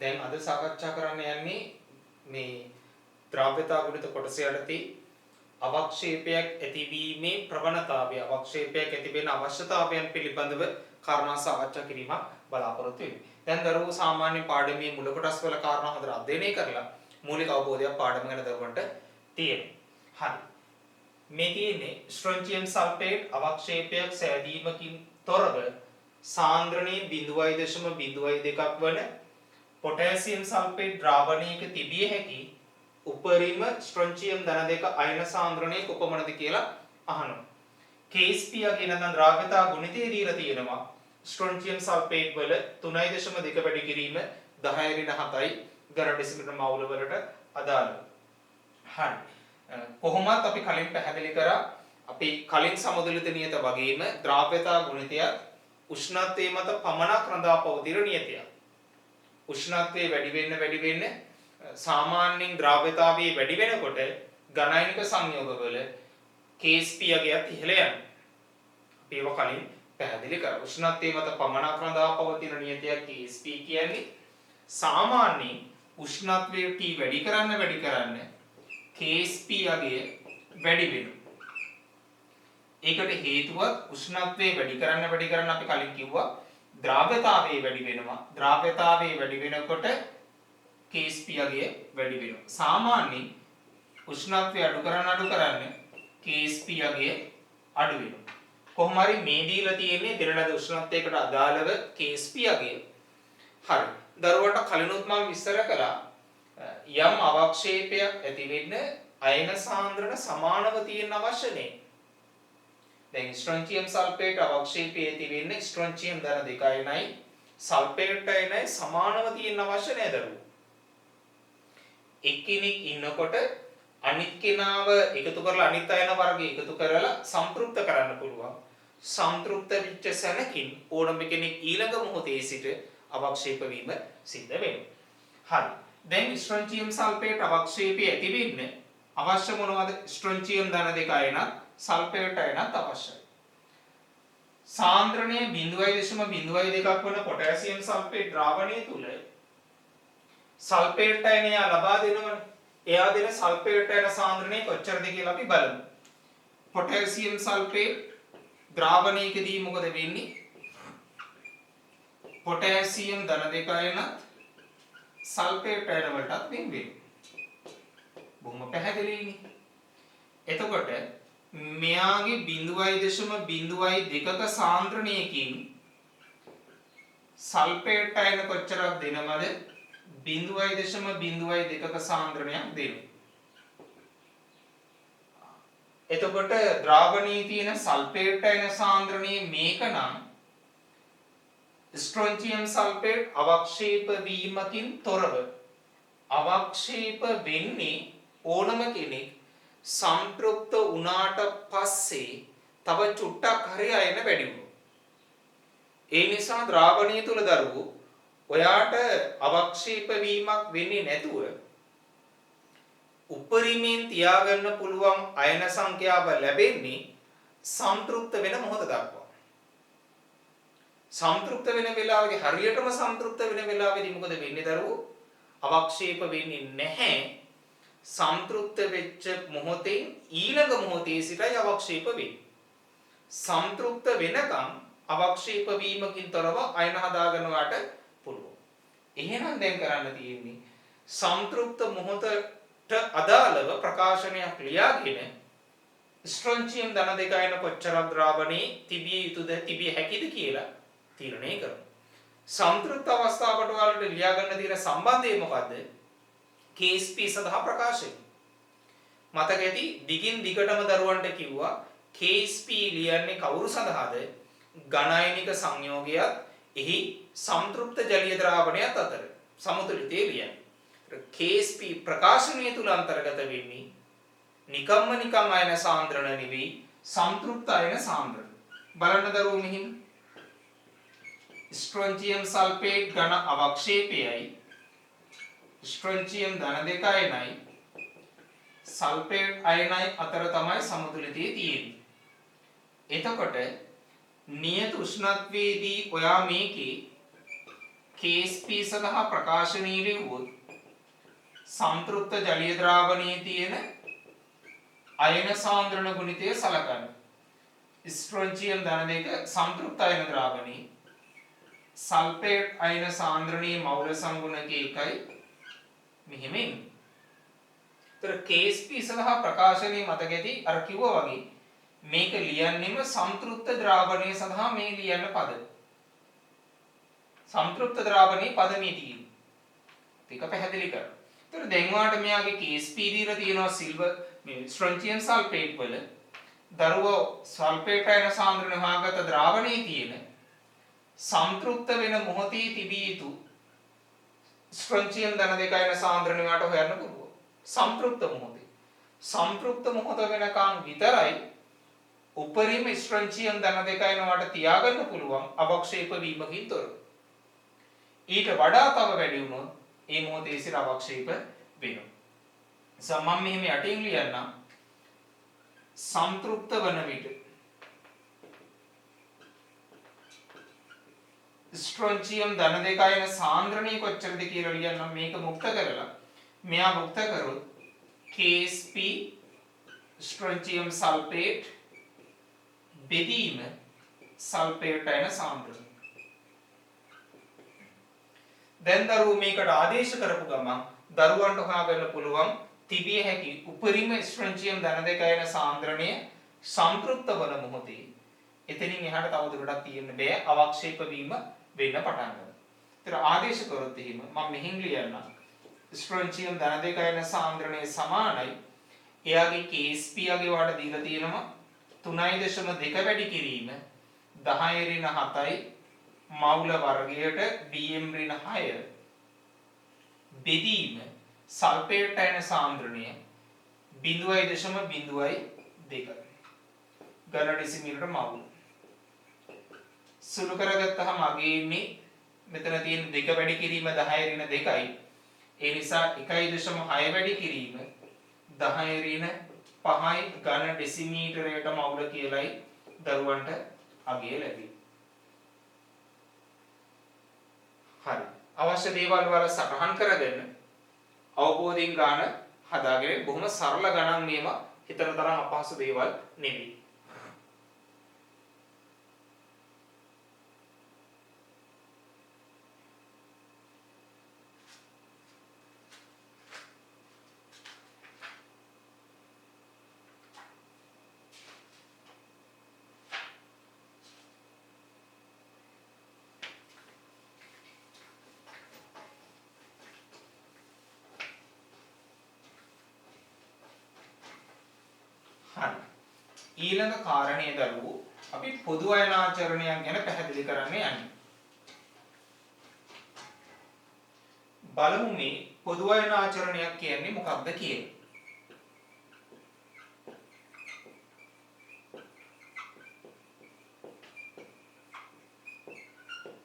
දැන් අද සාකච්ඡා කරන්න යන්නේ මේ ද්‍රව්‍යතා ගුණිත කොටස යටතේ අවක්ෂේපයක් ඇතිවීමේ ප්‍රවණතාවය අවක්ෂේපයක් ඇතිවෙන අවශ්‍යතාවයන් පිළිබඳව කාරණා සාකච්ඡා කිරීමක් බලාපොරොත්තු වෙන්නේ. දැන් දරුවෝ සාමාන්‍ය පාඩමේ මුල කොටස් වල කාරණා හොඳට අධ්‍යයනය කරලා මූලික අවබෝධයක් පාඩම ගැන දරුවන්ට තියෙනවා. හරි. මේ තියෙන්නේ ස්ට්‍රොන්චියම් සල්ෆේට් අවක්ෂේපයක් සෑදීමකින් තොරව සාන්ද්‍රණයේ 0.02ක් වන පොටෑසියම් සල්ෆේට් ද්‍රාවණයක තිබිය හැකි උපරිම ස්ට්‍රොන්චියම් ධන දෙක අයන සාන්ද්‍රණය කොපමණද කියලා අහනවා. KSP කියන ද්‍රව්‍යතා ගුණිතය දීලා තියෙනවා. ස්ට්‍රොන්චියම් සල්ෆේට් වල 3.2 වැඩි කිරීම 10.7යි ගරම් ඩෙසිමීටර මවුල වලට අදාළව. හරි. කොහොමත් අපි කලින් පැහැදිලි කරා අපි කලින් සමතුලිත නියත වගේම ද්‍රව්‍යතා ගුණිතයත් උෂ්ණත්වයේ මත පමණක් රඳා පවතින නියතයක්. උෂ්ණත්වයේ වැඩි වෙන්න සාමාන්‍යයෙන් ද්‍රව්‍යතාවයේ වැඩි වෙනකොට ඝනයිනික සංයෝගවල KSP යගයත් ඉහළ යනවා. අපි ඒවා කලින් පැහැදිලි කරා. උෂ්ණත්වයේ මත පමණක් රඳා පවතින නියතයක් KSP කියන්නේ සාමාන්‍යයෙන් උෂ්ණත්වයේ T වැඩි කරන්න KSP යගය වැඩි වෙනවා. ඒකට හේතුව උෂ්ණත්වයේ වැඩි කරන්න අපි කලින් කිව්වා ද්‍රව්‍යතාවයේ වැඩි වෙනවා. ද්‍රව්‍යතාවයේ වැඩි වෙනකොට KSP යගය වැඩි වෙනවා. සාමාන්‍යයෙන් උෂ්ණත්වය අඩු කරන්න KSP යගය අඩු වෙනවා. කොහොම හරි මේ දීලා තියෙන්නේ දෙරළද උෂ්ණත්වයකට අදාළව KSP යගය. හරි. දරුවන්ට කලිනුත් මම විස්තර කළා යම් අවක්ෂේපයක් ඇති වෙන්න අයන සාන්ද්‍රණ සමානව තියෙන්න අවශ්‍ය නැහැ. දැන් ස්ට්‍රොන්චියම් සල්ෆේට් අවක්ෂේපයේ ඇති වෙන්නේ ස්ට්‍රොන්චියම් ධන 2 අයනයි සල්ෆේට් අයනයි සමානව තියෙන්න අවශ්‍ය නැහැ දරුවෝ. එක්කෙනෙක් ඉන්නකොට අනිත් කෙනාව එකතු කරලා අනිත් අයන වර්ගය එකතු කරලා සම්ප්‍රයුක්ත කරන්න පුළුවන්. සම්ප්‍රයුක්ත වෙච්ච සැනකින් ඕනම කෙනෙක් ඊළඟ මොහොතේ සිට අවක්ෂේප වීම සිද්ධ වෙනවා. හරි. දැන් ස්ට්‍රොන්චියම් සල්ෆේට් අවක්ෂේපය ඇති වෙන්න අවශ්‍ය මොනවද? ස්ට්‍රොන්චියම් ධන 2 අයනත් සල්ෆේට් අයනත් අවශ්‍යයි. සාන්ද්‍රණය 0.02ක් වන පොටෑසියම් සල්ෆේට් ද්‍රාවණය තුල සල්ෆේට් අයනය ලබා දෙනවනේ. එයා දෙන සල්ෆේට් අයන සාන්ද්‍රණය කොච්චරද කියලා අපි බලමු. පොටෑසියම් සල්ෆේට් ද්‍රාවණයකදී මොකද වෙන්නේ? පොටෑසියම් ධන 2 අයනත් සල්ෆේට් අයන වලටත් වෙන් වෙනවා. බොහොම පැහැදිලිනේ. එතකොට මෙයාගේ 0.02ක සාන්ද්‍රණයකින් සල්ෆේට් අයන කොච්චරක් දෙනවද? 0.02ක සාන්ද්‍රණයක් දෙනවා. එතකොට ද්‍රාවණයේ තියෙන සල්ෆේට් අයන සාන්ද්‍රණයේ මේක නම් ස්ට්‍රොන්චියම් සල්ෆේට් අවක්ෂේප වීමකින් තොරව අවක්ෂේප වෙන්නේ ඕනම කෙනෙක් සම්ප්‍රයුක්ත වුණාට පස්සේ තව චුට්ටක් හරි අයන වැඩි වුණා. ඒ නිසා ද්‍රාවණය තුල දරුවෝ ඔයාට අවක්ෂේප වීමක් වෙන්නේ නැතුව උපරිමයෙන් තියාගන්න පුළුවන් අයන සංඛ්‍යාව ලැබෙන්නේ සම්ප්‍රයුක්ත වෙන මොහොත දක්වා. සම්ප්‍රයුක්ත වෙන වෙලාවේදී හරියටම සම්ප්‍රයුක්ත වෙන වෙලාවේදී මොකද වෙන්නේ දරුවෝ? අවක්ෂේප වෙන්නේ නැහැ. සම්ප්‍රයුක්ත වෙච්ච මොහොතෙන් ඊළඟ මොහොතේ සිටයි අවක්ෂේප වෙන්නේ. සම්ප්‍රයුක්ත වෙනකම් අවක්ෂේප වීමකින් තොරව අයන හදා ගන්නවට පුළුවන්. එහෙනම් දැන් කරන්න තියෙන්නේ සම්ප්‍රයුක්ත මොහොතට අදාළව ප්‍රකාශනයක් ලියාගෙන ස්ට්‍රොන්චියම් ධන 2 අයන කොච්චරක් ද්‍රාවණේ තිබිය යුතුද තිබිය හැකිද කියලා තීරණය කරමු. සම්ප්‍රයුක්ත අවස්ථාවට වලට ලියා ගන්න තියෙන සම්බන්ධය මොකද්ද? KSP සඳහා ප්‍රකාශය. මතක ඇති දිගින් දිගටම දරුවන්ට කිව්වා KSP ලියන්නේ කවුරු සඳහාද? ඝනයිනික සංයෝගයත් එහි සම්ප්‍රයුක්ත ජලීය ද්‍රාවණයත් අතර සමතුලිතය ලියන්නේ. KSP ප්‍රකාශනය තුල අන්තර්ගත වෙන්නේ නිකම් අයන සාන්ද්‍රණ නෙවෙයි සම්ප්‍රයුක්ත අයන සාන්ද්‍රණ. බලන්න දරුවෝ මෙහිම ස්ට්‍රොන්චියම් සල්ෆේට් ඝන අවක්ෂේපයයි ස්ට්‍රොන්චියම් ධන 2 අයනයි සල්ෆේට් අයනයි අතර තමයි සමතුලිතය තියෙන්නේ. එතකොට නියත උෂ්ණත්වයේදී ඔයා මේකේ KSP සඳහා ප්‍රකාශනීය ලියුවොත් සම්තෘප්ත ජලීය ද්‍රාවණයේ තියෙන අයන සාන්ද්‍රණ ගුණිතය සලකන්න. ස්ට්‍රොන්චියම් ධන දෙක සම්තෘප්ත අයන ද්‍රාවණී සල්ෆේට් අයන සාන්ද්‍රණයේ මවුල සංගුණක 1යි මෙහෙම එන්නේ. ඒතර KSP සඳහා ප්‍රකාශනයේ මතක ඇති අර කිව්වා වගේ මේක ලියන්නෙම සම්තෘප්ත ද්‍රාවණය සඳහා මේ ලියන්න පද. සම්තෘප්ත ද්‍රාවණයේ පද මේ තියෙන්නේ. ඒක පැහැදිලි කරන්න. ඒතර දැන් වාට මෙයාගේ KSP දීලා තියෙනවා සිල්වර් මේ ස්ට්‍රොන්චියම් සල්ෆේට් වල දරුවෝ සල්ෆේට් අයන සාන්ද්‍රණය හොයාගත්ත ද්‍රාවණයේ තියෙන සම්තෘප්ත වෙන මොහොතේ තිබිය යුතු ස්ට්‍රොන්චියම් ධන දෙක අයන සාන්ද්‍රණය වාට හොයන්න පුළුවන්. සම්තෘප්ත මොහොතේ. සම්තෘප්ත මොහොත වෙනකන් විතරයි උපරිම ස්ට්‍රොන්චියම් ධන දෙක අයන වාට තියාගන්න පුළුවන් අවක්ෂේප වීමකින් තොරව. ඊට වඩා තව වැඩි වුණොත් ඒ මොහොතේ සිට අවක්ෂේප වෙනවා. මම මෙහෙම යටින් ලියන්නම්. සම්තෘප්ත වන විට ස්ට්‍රොන්චියම් ධන දෙක අයන සාන්ද්‍රණය කොච්චරද කියලා ලියන්නම්. මේක මුක්ත කරලා මෙයා මුක්ත කරොත් KSP ස්ට්‍රොන්චියම් සල්ෆේට් බෙදීම සල්ෆේට් අයන සාන්ද්‍රණය. දැන් දරුවෝ මේකට ආදේශ කරපු ගමන් දරුවන්ට හොයාගන්න පුළුවන් තිබිය හැකි උපරිම ස්ට්‍රොන්චියම් ධන දෙක අයන සාන්ද්‍රණය සම්ප්‍රයුක්ත වන මොහොතේ එතනින් එහාට තවදුරටත් තියෙන්න බෑ අවක්ෂේප වීම වෙන්න පටන් ගන්නවා. ඒතර ආදේශ කරොත් එහෙම මම මෙහින් ලියන්නම් ස්ට්‍රොන්චියම් ධන දෙක අයන සාන්ද්‍රණය සමානයි එයාගේ KSP යගේ වාට දීලා තියෙනවා 3.2 වැඩි කිරීම 10 ඍණ 7යි මවුල වර්ගයට Bm ඍණ 6 බෙදීම සල්ෆේට් අයන සාන්ද්‍රණය 0.02 ඝන ඩෙසිමීටර මවුල්. සුළු කරගත්තාම අගේ ඉන්නේ මෙතන තියෙන 2 වැඩි කිරීම 10 ඍණ 2යි. ඒ නිසා 1.6 වැඩි කිරීම 10 ඍණ 5යි ඝන ඩෙසිමීටරයට මවුල කියලයි දරුවන්ට අගේ ලැබෙන්නේ. හරි. අවශ්‍ය දේවල් වල සටහන් කරගෙන අවබෝධයෙන් ගන්න හදාගෙන බොහොම සරල ගණන් මේවා හිතන තරම් අපහසු දේවල් නෙවෙයි. ඊළඟ කාරණය දරුවෝ අපි පොදු අයනාචරණයක් ගැන පැහැදිලි කරන්න යන්නේ. බලමු මේ පොදු අයනාචරණයක් කියන්නේ මොකක්ද කියලා.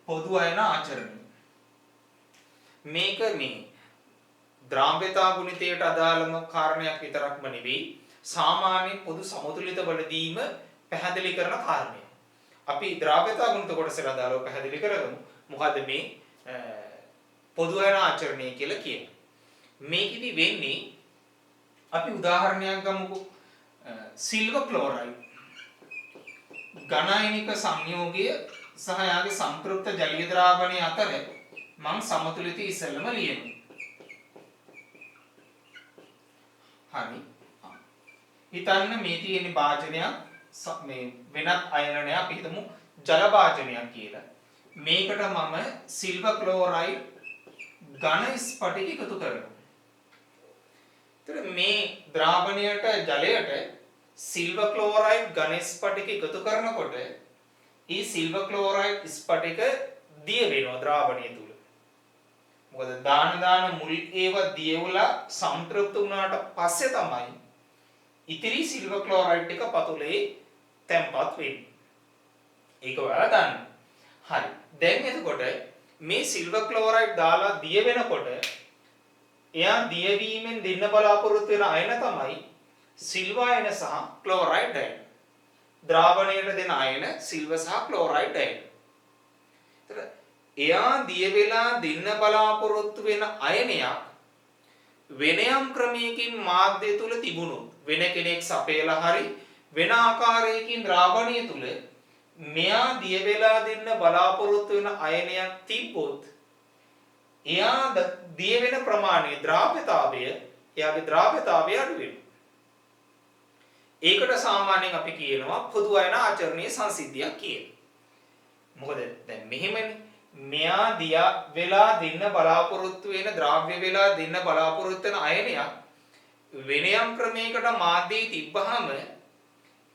පොදු අයනාචරණය මේක මේ ද්‍රාව්‍යතා ගුණිතයට අදාළම කාරණයක් විතරක්ම නෙවෙයි සාමාන්‍ය පොදු සමතුලිත වලදීම පැහැදිලි කරන කාරණය. අපි ද්‍රාව්‍යතා ගුණිත කොටසට අදාළව පැහැදිලි කරගමු. මොකද මේ පොදු අයනාචරණය කියලා කියන්නේ. මේකෙදි වෙන්නේ අපි උදාහරණයක් ගමුකෝ. සිල්වර් ක්ලෝරයිඩ් ඝනයනික සංයෝගය සහ යාගේ සම්ප්‍රයුක්ත ජලීය ද්‍රාවණය අතර මම සමතුලිත ඉස්සෙල්ලම ලියනවා. හරි. හිතන්න මේ තියෙන භාජනයක් මේ වෙනත් අයනයක් අපි හිතමු ජල භාජනයක් කියලා. මේකට මම සිල්වර් ක්ලෝරයිඩ් ඝන ස්පටික එකතු කරනවා. ඒතර මේ ද්‍රාවණයට ජලයට සිල්වර් ක්ලෝරයිඩ් ඝන ස්පටික එකතු කරනකොට මේ සිල්වර් ක්ලෝරයිඩ් ස්පටික දිය වෙනවා ද්‍රාවණය තුල. මොකද දාන මුල් ඒවා දියවලා සම්තෘප්ත වුණාට පස්සේ තමයි ඉතිරි සිල්වර් ක්ලෝරයිඩ් එක පතුලේ තැම්පත් වෙන්නේ. ඒක ඔයාලා දන්න. හරි. දැන් එතකොට මේ සිල්වර් ක්ලෝරයිඩ් දාලා දිය වෙනකොට එයා දිය වීමෙන් දෙන්න බලාපොරොත්තු වෙන අයන තමයි සිල්වර් අයන සහ ක්ලෝරයිඩ් අයන. ද්‍රාවණයට දෙන අයන සිල්වර් සහ ක්ලෝරයිඩ් අයන. ඒතර එයා දිය වෙලා දෙන්න බලාපොරොත්තු වෙන අයනයක් වෙන යම් ක්‍රමයකින් මාධ්‍ය තුල තිබුණොත් වෙන කෙනෙක් සපයලා හරි වෙන ආකාරයකින් ද්‍රාවණිය තුල මෙයා දිය වෙලා දෙන්න බලාපොරොත්තු වෙන අයනයක් තිබ්බොත් එයා දිය වෙන ප්‍රමාණය ද්‍රාව්‍යතාවය එයාගේ ද්‍රාව්‍යතාවය අඩු වෙනවා. ඒකට සාමාන්‍යයෙන් අපි කියනවා පොදු අයන ආචරණීය සංසිද්ධියක් කියලා. මොකද දැන් මෙහෙමනේ මෙයා දිය වෙලා දෙන්න බලාපොරොත්තු වෙන ද්‍රව්‍ය වෙලා දෙන්න බලාපොරොත්තු වෙන අයනයක් වෙන යම් ක්‍රමයකට මාධ්‍යයේ තිබ්බහම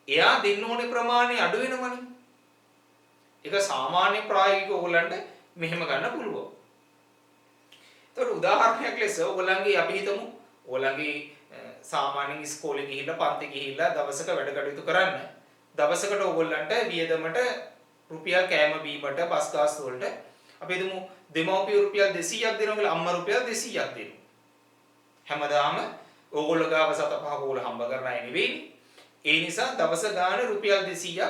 එයා දෙන්න ඕනේ ප්‍රමාණය අඩු වෙනවනේ. ඒක සාමාන්‍ය ප්‍රායෝගික ඕගොල්ලන්ට මෙහෙම ගන්න පුළුවන්. ඒතකොට උදාහරණයක් ලෙස ඕගොල්ලන්ගේ අපි හිතමු ඕගොල්ලන්ගේ සාමාන්‍යයෙන් ඉස්කෝලේ ගිහිල්ලා පන්ති ගිහිල්ලා දවසක වැඩ කටයුතු කරන්න දවසකට ඕගොල්ලන්ට වියදමට රුපියල් කෑම බීමට බස් ගාස්තු වලට අපි හිතමු දෙමව්පිය රුපියල් 200ක් දෙනවා කියලා අම්මා රුපියල් 200ක් දෙනවා. හැමදාම ඕගොල්ලෝ ගාව සත පහ කෝල හම්බ කරන අය නෙවෙයි. ඒ නිසා දවස ගාන රුපියල් 200ක්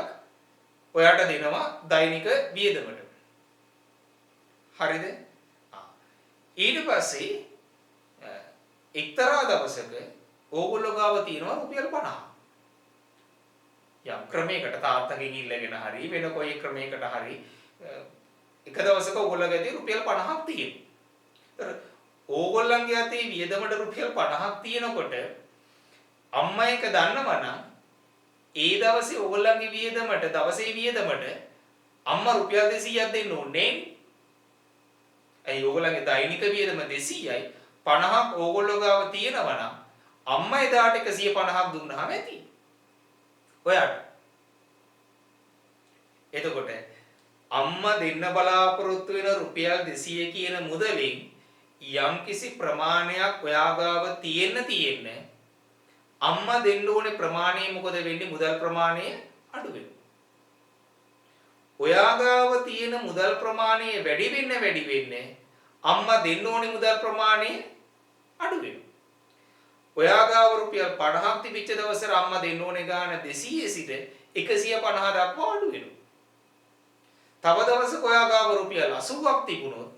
ඔයාට දෙනවා දෛනික වියදමට. හරිද? ඊට පස්සේ එක්තරා දවසක ඕගොල්ලෝ ගාව තියෙනවා රුපියල් 50. යම් ක්‍රමයකට තාත්තගෙන් ඉල්ලගෙන හරි වෙන කොයි ක්‍රමයකට හරි එක දවසක ඕගොල්ලෝ ගත්තේ රුපියල් 50ක් තියෙනවා. ඕගොල්ලන්ගේ අතේ වියදමට රුපියල් 50ක් තියෙනකොට අම්මා එක දන්නවනම් ඒ දවසේ ඕගොල්ලන්ගේ වියදමට දවසේ වියදමට අම්මා රුපියල් 200ක් දෙන්න ඕනේ. ඇයි ඕගොල්ලන්ගේ දෛනික වියදම 200යි 50ක් ඕගොල්ලෝ ගාව තියෙනවා නම් අම්මා එදාට 150ක් දුන්නාම ඇති. ඔයාට. එතකොට අම්මා දෙන්න බලාපොරොත්තු වෙන රුපියල් 200 කියන මුදලින් යම්කිසි ප්‍රමාණයක් ඔයා ගාව තියෙන්න අම්මා දෙන්න ඕනේ ප්‍රමාණය මොකද වෙන්නේ මුදල් ප්‍රමාණය අඩු වෙනවා. ඔයා ගාව තියෙන මුදල් ප්‍රමාණය වැඩි වෙන්න අම්මා දෙන්න ඕනේ මුදල් ප්‍රමාණය අඩු වෙනවා. ඔයා ගාව රුපියල් 50ක් තිබිච්ච දවසට අම්මා දෙන්න ඕනේ ගාන 200 සිට 150 දක්වා අඩු වෙනවා. තව දවසක ඔයා ගාව රුපියල් 80ක් තිබුණොත්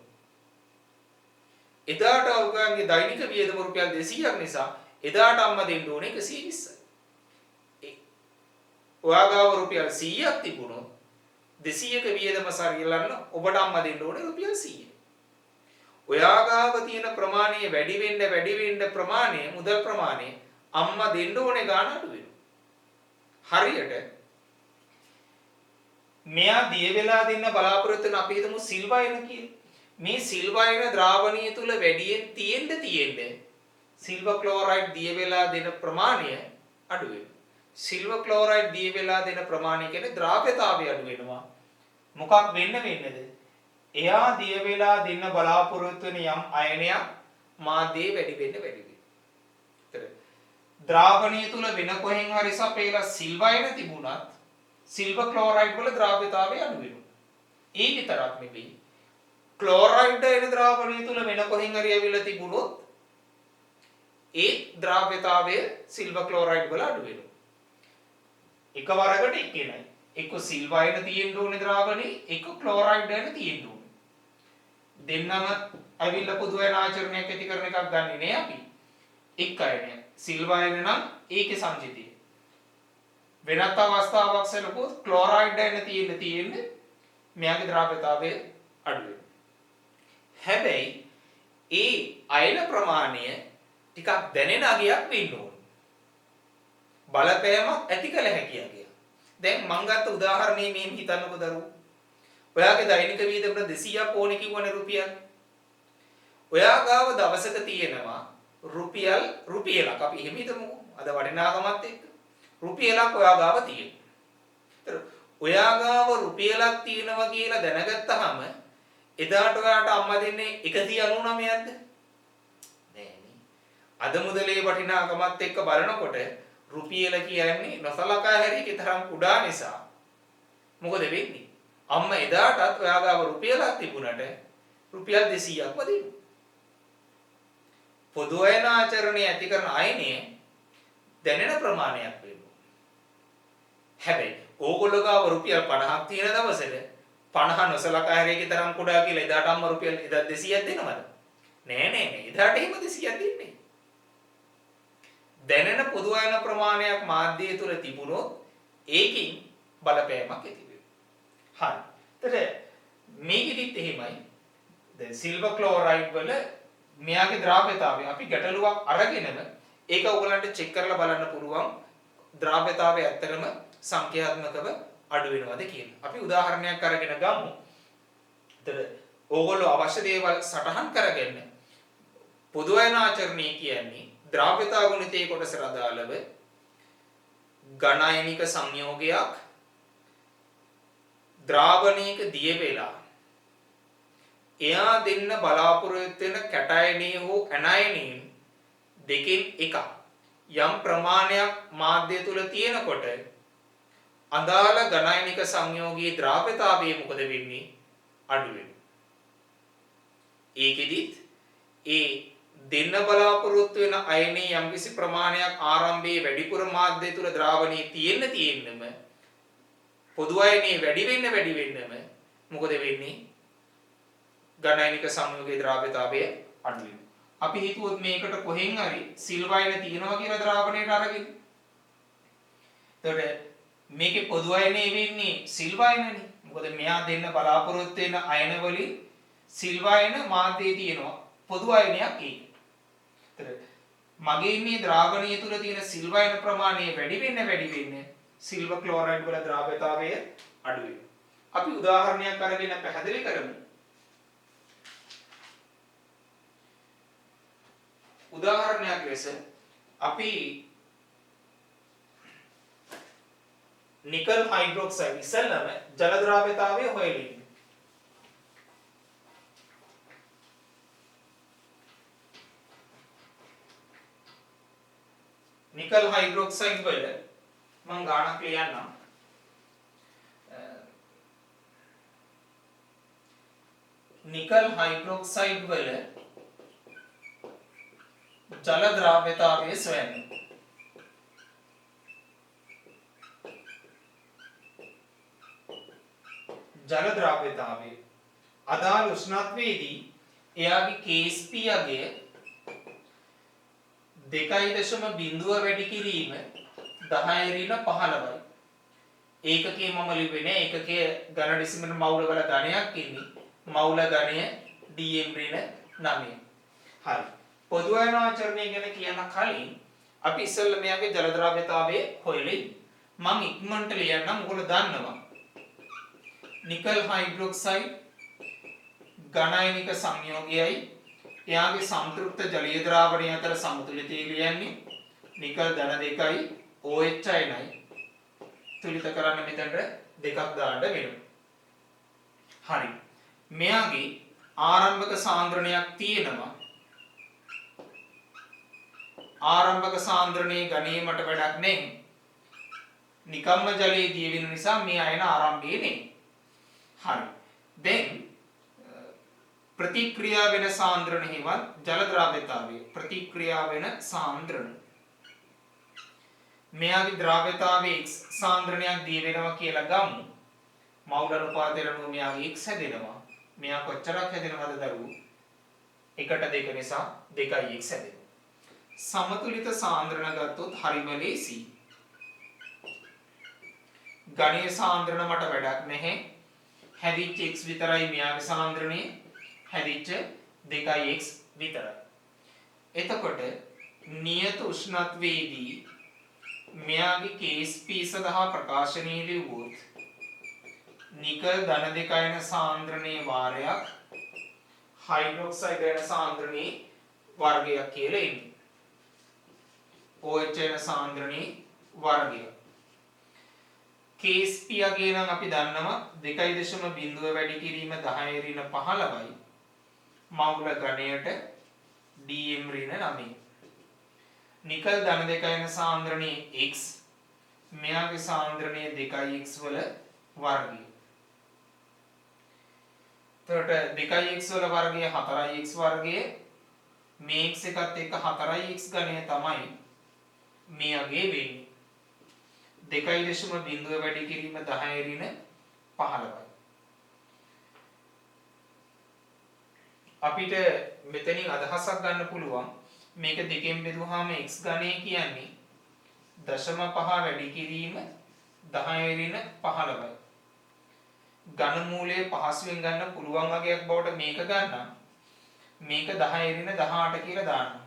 එදාට ඔයාගේ දෛනික වියදම රුපියල් 200ක් නිසා එදාට අම්මා දෙන්න ඕනේ 120යි. ඔයා ගාව රුපියල් 100ක් තිබුණොත් 200ක වියදම සරිලන්න ඔබට අම්මා දෙන්න ඕනේ රුපියල් 100යි. ඔයා ගාව තියෙන ප්‍රමාණය වැඩි වෙන්න ප්‍රමාණය මුදල් ප්‍රමාණය අම්මා දෙන්න ඕනේ ගාන අඩු වෙනවා. හරියට මෙයා දිය වෙලා දෙන්න බලාපොරොත්තු වෙන අපි හිතමු සිල්වයින කියලා. මේ සිල්වයින ද්‍රාවණිය තුල වැඩියෙන් තියෙන්න සිල්වර් ක්ලෝරයිඩ් දිය වෙලා දෙන ප්‍රමාණය අඩු වෙනවා. සිල්වර් ක්ලෝරයිඩ් දිය වෙලා දෙන ප්‍රමාණය කියන්නේ ද්‍රාව්‍යතාවය අඩු වෙනවා. මොකක් වෙන්නද? එයා දිය වෙලා දෙන්න බලාපොරොත්තු වෙන යම් අයනයක් මාධ්‍යයේ වැඩි වෙන්න. ද්‍රාවණිය තුල වෙන කොහෙන් හරි සපේලා සිල්වයින තිබුණත් සිල්වර් ක්ලෝරයිඩ් වල ද්‍රාව්‍යතාවය අඩු වෙනවා. ඒ විතරක් නෙවෙයි. ක්ලෝරයිඩ් එන ද්‍රාවණිය තුල වෙන කොහෙන් හරි ඇවිල්ලා තිබුණොත් ඒ ද්‍රාව්‍යතාවය සිල්වර් ක්ලෝරයිඩ් වල අඩු වෙනවා. එකවරකට එක්කෙනයි. එක්ක සිල්වයින තියෙන්න ඕනේ ද්‍රාවණේ, එක්ක ක්ලෝරයිඩ් එන තියෙන්න ඕනේ. දෙන්නම ඇවිල්ලා පොදු වෙන ආචරණයක් ඇති කරන එකක් ගන්නෙ නේ අපි. එක් අයනේ. සිල්වයින නම් ඒකේ සංජිතිය. වෙනත් අවස්ථාවක් සැලකුවොත් ක්ලෝරයිඩ් එන තියෙන්නේ මෙයාගේ ද්‍රාව්‍යතාවය අඩු වෙනවා. හැබැයි ඒ අයන ප්‍රමාණය ටිකක් දැනෙන අගයක් වෙන්න ඕන. බලපෑමක් ඇති කළ හැකි අගයක්. දැන් මම ගත්ත උදාහරණේ මෙහෙම හිතන්නකෝ දරුවෝ. ඔයාගේ දෛනික වියදම 200ක් ඕනේ කිව්වනේ රුපියල්. ඔයා ගාව දවසක තියෙනවා රුපියලක් අපි එහෙම හිතමුකෝ. අද වටිනාකමත් එක්ක රුපියලක් ඔයා ගාව තියෙනවා. ඒතර ඔයා ගාව රුපියලක් තියෙනවා කියලා දැනගත්තාම එදාට ඔයාට අම්මා දෙන්නේ 199ක්ද? අද මුදලේ වටිනාකමත් එක්ක බලනකොට රුපියල කියන්නේ නොසලකා හැරීමේ තරම් කුඩා නිසා මොකද වෙන්නේ? අම්මා එදාටත් ඔයා ගාව රුපියලක් තිබුණට රුපියල් 200ක්ම දෙනවා. පොදු අයන ආචරණය ඇති කරන අයනේ දැනෙන ප්‍රමාණයක් වෙනවා. හැබැයි ඕගොල්ලෝ ගාව රුපියල් 50ක් තියෙන දවසට 50 නොසලකා හැරීගේ තරම් කුඩා කියලා එදාට අම්ම රුපියල් 200ක් දෙනවද? නෑ. එදාට එහෙම 200ක් දෙන්නේ. දැනෙන පොදු අයන ප්‍රමාණයක් මාධ්‍යය තුල තිබුණොත් ඒකින් බලපෑමක් ඇති වෙනවා. හරි. එතකොට මේකෙදිත් එහෙමයි. දැන් සිල්වර් ක්ලෝරයිඩ් වල මෙයාගේ ද්‍රාව්‍යතාවය අපි ගැටලුවක් අරගෙනම ඒක ඔයගලන්ට චෙක් කරලා බලන්න පුළුවන් ද්‍රාව්‍යතාවය ඇත්තටම සංඛ්‍යාත්මකව අඩු වෙනවද කියලා. අපි උදාහරණයක් අරගෙන ගමු. එතකොට ඕගොල්ලෝ අවශ්‍ය දේවල් සටහන් කරගන්න පොදු අයන ආචරණය කියන්නේ ද්‍රාව්‍යතා ගුණිතයේ කොටසට අදාළව ඝනයනික සංයෝගයක් ද්‍රාවණයක දිය වෙලා එයා දෙන්න බලාපොරොත්තු වෙන කැටයනීය හෝ ඇනයනීන් දෙකෙන් එකක් යම් ප්‍රමාණයක් මාධ්‍ය තුල තියෙනකොට අදාළ ඝනයනික සංයෝගයේ ද්‍රාව්‍යතාවය මොකද වෙන්නේ? අඩු වෙනවා. ඒකෙදිත් ඒ දෙන්න බලාපොරොත්තු වෙන අයනයේ යම්කිසි ප්‍රමාණයක් ආරම්භයේ වැඩිපුර මාධ්‍ය තුල ද්‍රාවණයේ තියෙන්නම පොදු අයනයේ වැඩි වෙන්නම මොකද වෙන්නේ? ඝනයනික සංයෝගයේ ද්‍රාව්‍යතාවය අඩු වෙනවා. අපි හිතුවොත් මේකට කොහෙන් හරි සිල් වයන තියෙනවා කියලා ද්‍රාවණයට අරගෙන. එතකොට මේකේ පොදු අයනේ වෙන්නේ සිල් වයනනේ. මොකද මෙයා දෙන්න බලාපොරොත්තු වෙන අයන වලින් සිල් වයන මාධ්‍යයේ තියෙනවා පොදු අයනයක් ඒක. එතකොට මගේ මේ ද්‍රාවණය තුල තියෙන සිල් වයන ප්‍රමාණය වැඩි වෙන්න සිල්වර් ක්ලෝරයිඩ් වල ද්‍රාව්‍යතාවය අඩු වෙනවා. අපි උදාහරණයක් අරගෙන පැහැදිලි කරමු. උදාහරණයක් ලෙස අපි නිකල් හයිඩ්‍රොක්සයිඩ් ඉස්සෙල්ලම ජල ද්‍රාව්‍යතාවය හොයලින්. නිකල් හයිඩ්‍රොක්සයිඩ් වල මම ගාණක් ලියන්නම්. නිකල් හයිඩ්‍රොක්සයිඩ් වල ජල ද්‍රාව්‍යතාවය සොයන්න. ජල ද්‍රාව්‍යතාවය අදාළ උෂ්ණත්වයේදී එයාගේ KSP අගය 2.0 වැඩි කිරීම 10^15යි. ඒකකයේ මම ලිව්වේ ඒකකයේ ඝන ඩෙසිමල් මවුල වල ඝනයක් ඉන්නේ. මවුල ඝනය dm-9. හරි. පොදු අයන ආචරණය ගැන කියන කලින් අපි ඉස්සෙල්ලා මෙයාගේ ජල ද්‍රාව්‍යතාවය හොයලා මම ඉක්මනට ලියන්නම්. ඔයගොල්ලෝ දන්නවා. නිකල් හයිඩ්‍රොක්සයිඩ් ඝනයනික සංයෝගයයි එයාගේ සම්තෘප්ත ජලීය ද්‍රාවණය අතර සමතුලිතය ලියන්නේ නිකල් ධන 2යි OH අයනයි තුලිත කරන්න මෙතනට දෙකක් දාන්න වෙනවා. හරි. මෙයාගේ ආරම්භක සාන්ද්‍රණයක් තියෙනවා. ආරම්භක සාන්ද්‍රණයේ ගණීමට වැඩක් නැහැ. නිකම්ම ජලයේ දිය වෙන නිසා මේ අයන ආරම්භයේ නේ. හරි. දැන් ප්‍රතික්‍රියා වෙන සාන්ද්‍රණ හේවත් ජල ද්‍රාව්‍යතාවය ප්‍රතික්‍රියා වෙන සාන්ද්‍රණ. මෙයාගේ ද්‍රාව්‍යතාවයේ x සාන්ද්‍රණයක් දී වෙනවා කියලා ගමු. මවුල අනුපාතයට අනුව මෙයාගේ x හැදෙනවා. මෙයා කොච්චරක් හැදෙනවද දරුවෝ? 1:2 නිසා 2x හැදෙනවා. සමතුලිත සාන්ද්‍රණ ගත්තොත් හරිම ලේසි. ගණීය සාන්ද්‍රණ මට වැඩක් නැහැ. හැදිච්ච x විතරයි මෙයාගේ සාන්ද්‍රණය. හැදිච්ච 2x විතරයි. එතකොට නියත උෂ්ණත්වයේදී මෙයාගේ KSP සඳහා ප්‍රකාශනීය ලිව්වොත් නිකල් ධන 2 අයන සාන්ද්‍රණයේ වාරයක් හයිඩ්‍රොක්සයිඩ් අයන සාන්ද්‍රණයේ වර්ගයක් කියලා එන්නේ. OH අයන සාන්ද්‍රණයේ වර්ගය. KSP අගය නම් අපි දන්නවා 2.0 වැඩි කිරීම 10^15යි. මවුල ඝණයට dm-9. නිකල් ධන 2 අයන සාන්ද්‍රණයේ x මෙයාගේ සාන්ද්‍රණයේ 2x වල වර්ගය. එතකොට 2x වල වර්ගය 4x වර්ගය මේ x එකත් එක්ක 4x ඝණය තමයි මේ අගේ වෙන්නේ. 2.0 වැඩි කිරීම 10^15යි. අපිට මෙතනින් අදහසක් ගන්න පුළුවන් මේක දෙකෙන් බෙදුවාම x ඝනය කියන්නේ 0.5 වැඩි කිරීම 10 ඍණ 15යි. ඝන මූලයේ පහසුවෙන් ගන්න පුළුවන් වගේක් බවට මේක ගන්න. මේක 10 ඍණ 18 කියලා දානවා.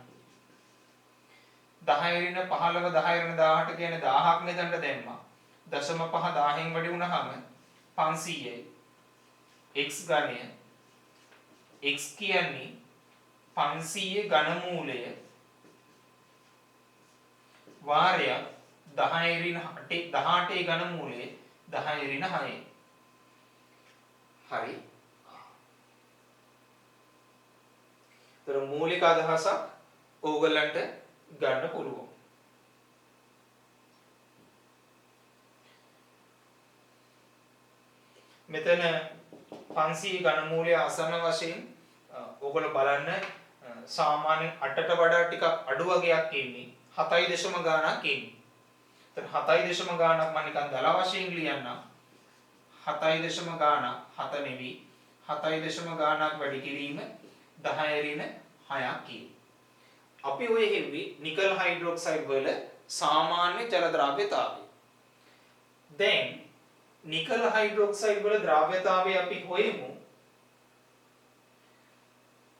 10 ඍණ 15 10 ඍණ 18 කියන්නේ 1000ක් මෙතනට දැම්මා. 0.5 1000න් වැඩි වුණාම 500යි. x ඝනය x කියන්නේ 500 ඝන මූලය වාරයක් 10 ඍණ 18 ඝන මූලය 10 ඍණ 6. හරි. තර මූලික අදහසක් ඕගලන්ට ගන්න පුළුවන්. මෙතන 500 ඝන මූලය ආසන්න වශයෙන් ඕගොල්ලෝ බලන්න සාමාන්‍ය 8ට වඩා ටිකක් අඩු වගේක් ඉන්නේ 7 ගාණක් ඉන්නේ. එතන 7 ගාණක් මම නිකන් දල වශයෙන් ලියන්නම්. 7 ගාණක් 7 නෙවි 7 ගාණක් වැඩි කිරීම 10 ඍණ 6ක් කියන. අපි ඔය හෙව්වේ නිකල් හයිඩ්‍රොක්සයිඩ් වල සාමාන්‍ය ජල ද්‍රව්‍යතාවය. දැන් නිකල් හයිඩ්‍රොක්සයිඩ් වල ද්‍රව්‍යතාවය අපි හොයමු.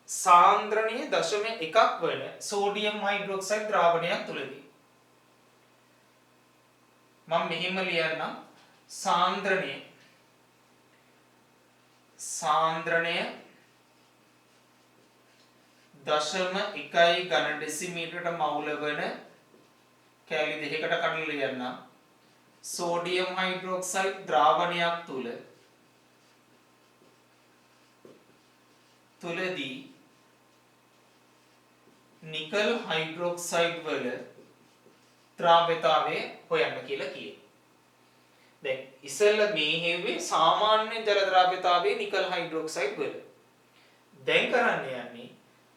සාන්ද්‍රණීය 0.1ක් වන සෝඩියම් හයිඩ්‍රොක්සයිඩ් ද්‍රාවණයක් තුලදී මම මෙහෙම ලියන්නම් සාන්ද්‍රණය 0.1 ඝන ඩෙසිමීටරට මවුල වන කැලි දෙකකට කඩලා ලියන්නම් සෝඩියම් හයිඩ්‍රොක්සයිඩ් ද්‍රාවණයක් තුලදී නිකල් හයිඩ්‍රොක්සයිඩ් වල ද්‍රව්‍යතාවය හොයන්න කියලා කියනවා. දැන් ඉස්සෙල්ලා මේ හේව්වේ සාමාන්‍ය ජල ද්‍රව්‍යතාවයේ නිකල් හයිඩ්‍රොක්සයිඩ් වල. දැන් කරන්න යන්නේ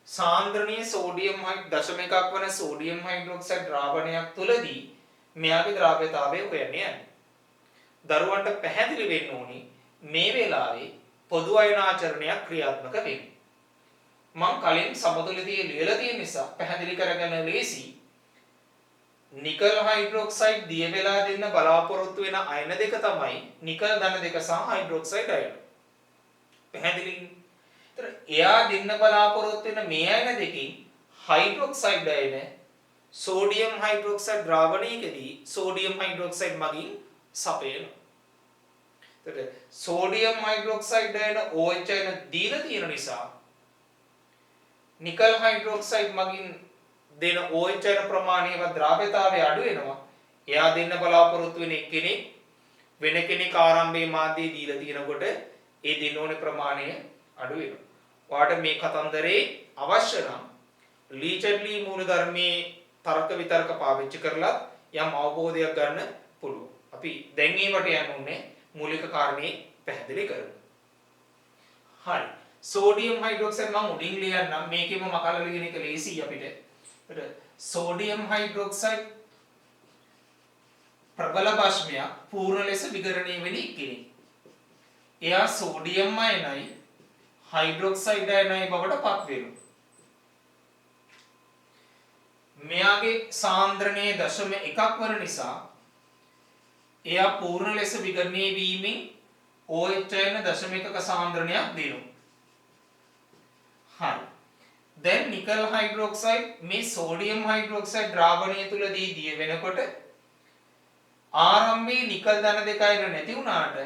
සාන්ද්‍රණීය සෝඩියම් 0.1ක් වන සෝඩියම් හයිඩ්‍රොක්සයිඩ් ද්‍රාවණයක් තුලදී මෙයාගේ ද්‍රව්‍යතාවය හොයන්න යන්නේ. දරුවන්ට පැහැදිලි වෙන්න ඕනි මේ වෙලාවේ පොදු අයනාචරණයක් ක්‍රියාත්මක වෙන්නේ. මම කලින් සමතුලිතය ලියලා තියෙන නිසා පැහැදිලි කරගන්න ලේසි. නිකල් හයිඩ්‍රොක්සයිඩ් දිය වෙලා දෙන්න බලාපොරොත්තු වෙන අයන දෙක තමයි නිකල් ධන දෙක සහ හයිඩ්‍රොක්සයිඩ් අයන. පැහැදිලිද? ඒතර එයා දෙන්න බලාපොරොත්තු වෙන මේ අයන දෙකෙන් හයිඩ්‍රොක්සයිඩ් අයන සෝඩියම් හයිඩ්‍රොක්සයිඩ් ද්‍රාවණයකදී සෝඩියම් හයිඩ්‍රොක්සයිඩ් මගින් සපයනවා. ඒතර සෝඩියම් හයිඩ්‍රොක්සයිඩ් අයන OH අයන දීලා තියෙන නිසා නිකල් හයිඩ්‍රොක්සයිඩ් මගින් දෙන OH අයන ප්‍රමාණයවත් ද්‍රව්‍යතාවය අඩු වෙනවා. එයා දෙන්න බලාපොරොත්තු වෙන එක්කෙනෙක් වෙන කෙනෙක් ආරම්භයේ මාධ්‍යය දීලා තියෙනකොට ඒ දෙන්න ඕනේ ප්‍රමාණය අඩු වෙනවා. ඔයාලට මේ කතන්දරේ අවශ්‍ය නම් ලීචඩ්ලි මූලධර්මයේ තර්ක විතර්ක පාවිච්චි කරලා යම් අවබෝධයක් ගන්න පුළුවන්. අපි දැන් ඒවට යන්න ඕනේ මූලික කාරණේ පැහැදිලි කරමු. හරි. සෝඩියම් හයිඩ්‍රොක්සයිඩ් මම උඩින් ලියන්නම් මේකෙම මකලා ලියන එක ලේසියි අපිට. සෝඩියම් හයිඩ්‍රොක්සයිඩ් ප්‍රබල භස්මයක් පූර්ණ ලෙස විඝටනය වෙන කෙනෙක්. එයා සෝඩියම් අයනයි හයිඩ්‍රොක්සයිඩ් අයනයි බවට පත් වෙනවා. මෙයාගේ සාන්ද්‍රණය 0.1ක් වන නිසා එයා පූර්ණ ලෙස විඝටනය වීමෙන් OH අයන 0.1ක සාන්ද්‍රණයක් දෙනවා. හරි. දැන් නිකල් හයිඩ්‍රොක්සයිඩ් මේ සෝඩියම් හයිඩ්‍රොක්සයිඩ් ද්‍රාවණය තුලදී දිය වෙනකොට ආරම්භයේ නිකල් ධන දෙක අයන නැති වුණාට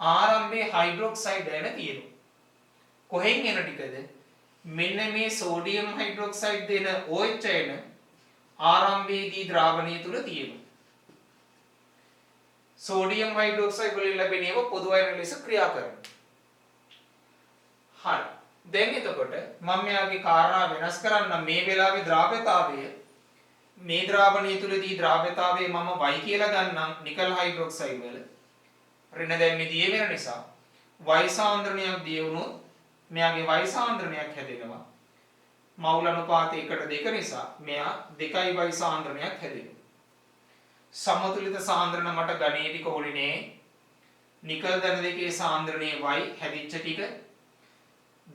ආරම්භයේ හයිඩ්‍රොක්සයිඩ් අයන තියෙනවා. කොහෙන් එන ටිකද? මෙන්න මේ සෝඩියම් හයිඩ්‍රොක්සයිඩ් දෙන OH අයන ආරම්භයේදී ද්‍රාවණය තුල තියෙනවා. සෝඩියම් හයිඩ්‍රොක්සයිඩ් වලින් ලැබෙන ඒවා පොදු අයන ලෙස ක්‍රියා කරනවා. හරි. දැන් එතකොට මම මෙයාගේ කාරණා වෙනස් කරන්න මේ වෙලාවේ ද්‍රව්‍යතාවය මේ ද්‍රාවණය තුලදී ද්‍රව්‍යතාවය මම y කියලා ගන්නම් නිකල් හයිඩ්‍රොක්සයිඩ් වල ඍණ දැන් මේ දිය වෙන නිසා y සාන්ද්‍රණයක් දිය වුණොත් මෙයාගේ y සාන්ද්‍රණයක් හැදෙනවා මවුල අනුපාතය 1:2 නිසා මෙයා 2y සාන්ද්‍රණයක් හැදෙනවා සමතුලිත සාන්ද්‍රණ මට ගණේ ටික ඕනේ නේ නිකල් ධන දෙකේ සාන්ද්‍රණයේ y හැදිච්ච ටික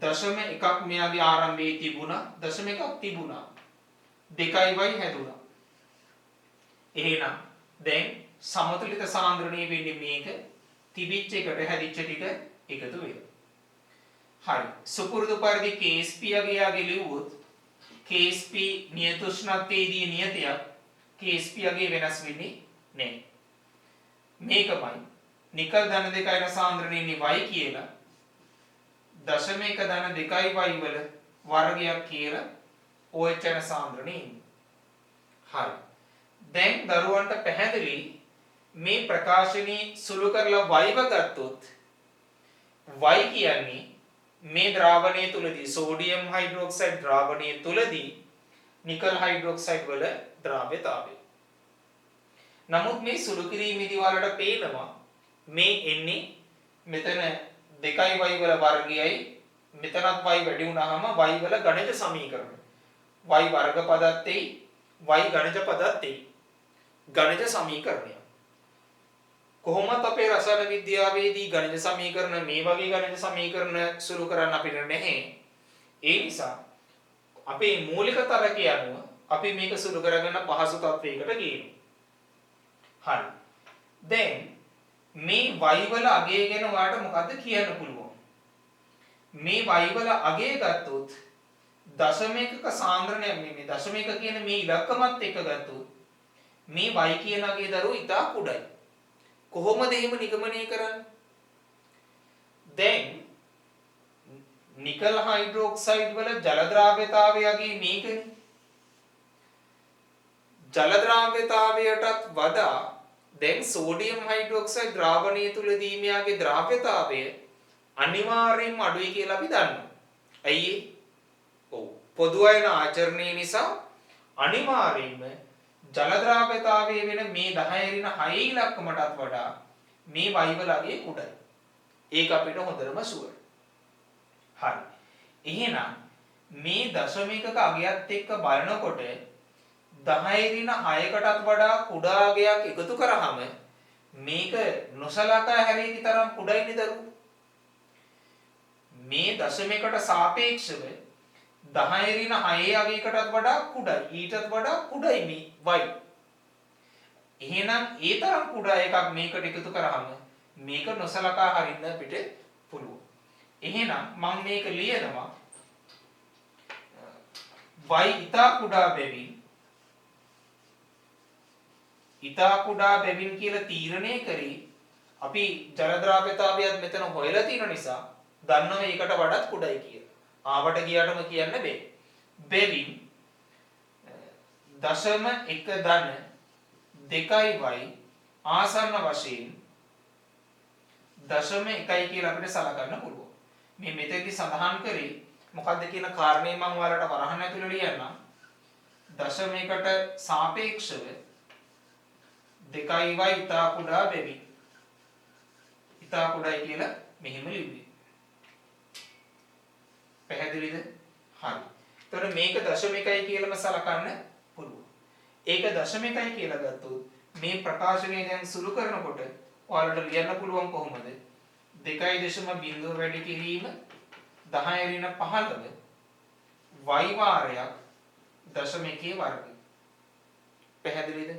දශම එකක් මෙයාගේ ආරම්භයේ තිබුණා. දශම එකක් තිබුණා. 2y හැදුණා. එහෙනම් දැන් සමතුලිත සාන්ද්‍රණීය වෙන්නේ මේක තිබිච්ච එකට හැදිච්ච ටික එකතු වෙනවා. හරි. සුපුරුදු පරිදි Ksp යගේ ලියුවොත් Ksp නියත උෂ්ණත්වයේදී නියතයක් Ksp යගේ වෙනස් වෙන්නේ නැහැ. මේකමයි නිකල් ධන 2 න සාන්ද්‍රණය ඉන්නේ y කියලා 0.1 ධන 2y වල වර්ගයක් කියලා OH යන සාන්ද්‍රණය ඉන්නේ. හරි. දැන් දරුවන්ට පැහැදිලි මේ ප්‍රකාශනයේ සුළු කරලා y ගත්තොත් y කියන්නේ මේ ද්‍රාවණය තුලදී සෝඩියම් හයිඩ්‍රොක්සයිඩ් ද්‍රාවණය තුලදී නිකල් හයිඩ්‍රොක්සයිඩ් වල ද්‍රව්‍යතාවය. නමුත් මේ සුළු කිරීමේදී වලට පේනවා මේ එන්නේ මෙතන 2y වල වර්ගයයි මෙතනත් y වැඩි වුණාම y වල ගණිත සමීකරණ y වර්ග පදත් එයි y ගණිත පදත් එයි ගණිත සමීකරණය. කොහොමත් අපේ රසායන විද්‍යාවේදී ගණිත සමීකරණ මේ වගේ ගණිත සමීකරණ සුළු කරන්න අපිට නැහැ. ඒ නිසා අපේ මූලික තරකය අනුව අපි මේක සුළු කරගෙන පහසු තත්වයකට ගේනවා. හරි. දැන් මේ y වල අගය ගැන ඔයාලට මොකද්ද කියන්න පුළුවන්? මේ y වල අගය ගත්තොත් දශම එකක සාන්ද්‍රණය මේ දශම එක කියන මේ ඉලක්කමත් එක්ක ගත්තොත් මේ y කියන අගේ දරුවෝ ඉතා කුඩයි. කොහොමද එහෙම නිගමනය කරන්නේ? දැන් නිකල් හයිඩ්‍රොක්සයිඩ් වල ජල ද්‍රාව්‍යතාවය අගේ මේකනේ. ජල ද්‍රාව්‍යතාවයටත් වඩා දැන් සෝඩියම් හයිඩ්‍රොක්සයිඩ් ද්‍රාවණය තුලදී මෙයාගේ ද්‍රාව්‍යතාවය අනිවාර්යයෙන්ම අඩුයි කියලා අපි දන්නවා. ඇයි ඒ? ඔව්. පොදු අයන ආචරණය නිසා අනිවාර්යයෙන්ම ජල ද්‍රාව්‍යතාවය වෙන මේ 10 ඍණ 6 ඉලක්කමටත් වඩා මේ y වල අගය කුඩයි. ඒක අපිට හොඳටම ෂුවර්. හරි. එහෙනම් මේ දශම එකක අගයත් එක්ක බලනකොට 10 ඍණ 6කටත් වඩා කුඩා අගයක් එකතු කරාම මේක නොසලකා හැරීමේ තරම් කුඩයිනේ දරුවෝ. මේ දශම එකට සාපේක්ෂව 10 ඍණ 6 අගයකටත් වඩා කුඩයි. ඊටත් වඩා කුඩයි මේ y. එහෙනම් ඒ තරම් කුඩා එකක් මේකට එකතු කරාම මේක නොසලකා හරින්න අපිට පුළුවන්. එහෙනම් මම මේක ලියනවා y ඉතා කුඩා බැවින් කියලා තීරණය කරේ අපි ජල ද්‍රාව්‍යතාවයත් මෙතන හොයලා තියෙන නිසා දන්නවා ඒකට වඩාත් කුඩයි කියලා. ආවට ගියාටම කියන්න බෑ. බැවින් 0.1 ධන 2y ආසන්න වශයෙන් 0.1 කියලා අපිට සලකන්න පුළුවන්. මේ මෙතෙන්දි සඳහන් කරේ මොකද්ද කියන කාරණේ මම ඔයාලට වරහන් ඇතුළේ ලියන්නම්. 0.1ට සාපේක්ෂව 2y ඉතා කුඩා බැවින් ඉතා කුඩයි කියලා මෙහෙම ලිව්වේ. පැහැදිලිද? හරි. එතකොට මේක 0.1 කියලාම සලකන්න පුළුවන්. ඒක 0.1 කියලා ගත්තොත් මේ ප්‍රකාශනය දැන් සුළු කරනකොට ඔයාලට ලියන්න පුළුවන් කොහොමද? 2.0 වැඩි කිරීම 10 ඍණ 15 y වාරයක් 0.1 වර්ගය. පැහැදිලිද?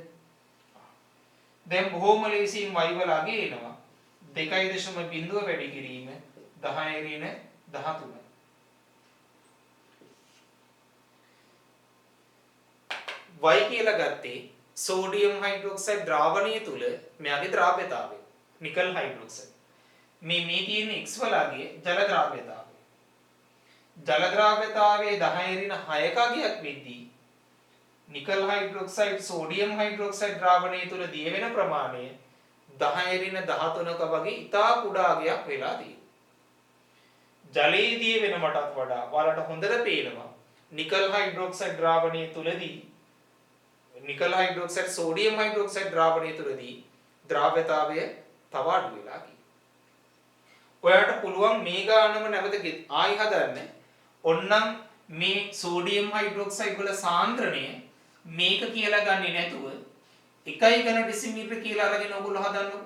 දැන් බොහොම ලේසියෙන් y වල අගය එනවා. 2.0 වැඩි කිරීම 10 ඍණ 13. y කියලා ගත්තේ සෝඩියම් හයිඩ්‍රොක්සයිඩ් ද්‍රාවණය තුල මෙයාගේ ද්‍රාව්‍යතාවය නිකල් හයිඩ්‍රොක්සයිඩ්. මේ තියෙන x වල අගය ජල ද්‍රාව්‍යතාවය. ජල ද්‍රාව්‍යතාවයේ 10 ඍණ 6ක අගයක් වෙද්දී නිකල් හයිඩ්‍රොක්සයිඩ් සෝඩියම් හයිඩ්‍රොක්සයිඩ් ද්‍රාවණය තුල දිය වෙන ප්‍රමාණය 10 ඍණ 13ක වගේ ඉතා කුඩා අගයක් වෙලා තියෙනවා. ජලයේ දිය වෙනවටත් වඩා ඔයාලට හොඳට පේනවා නිකල් හයිඩ්‍රොක්සයිඩ් ද්‍රාවණය තුලදී නිකල් හයිඩ්‍රොක්සයිඩ් සෝඩියම් හයිඩ්‍රොක්සයිඩ් ද්‍රාවණය තුලදී ද්‍රාව්‍යතාවය තව අඩු වෙලා තියෙනවා. ඔයාලට පුළුවන් මේ ගානම නැවත ආයි හදන්න. ඔන්නම් මේ සෝඩියම් හයිඩ්‍රොක්සයිඩ් වල සාන්ද්‍රණය මේක කියලා ගන්නේ නැතුව 1 ඝන ඩෙසිමීටර කියලා අරගෙන ඔයගොල්ලෝ හදන්නකෝ.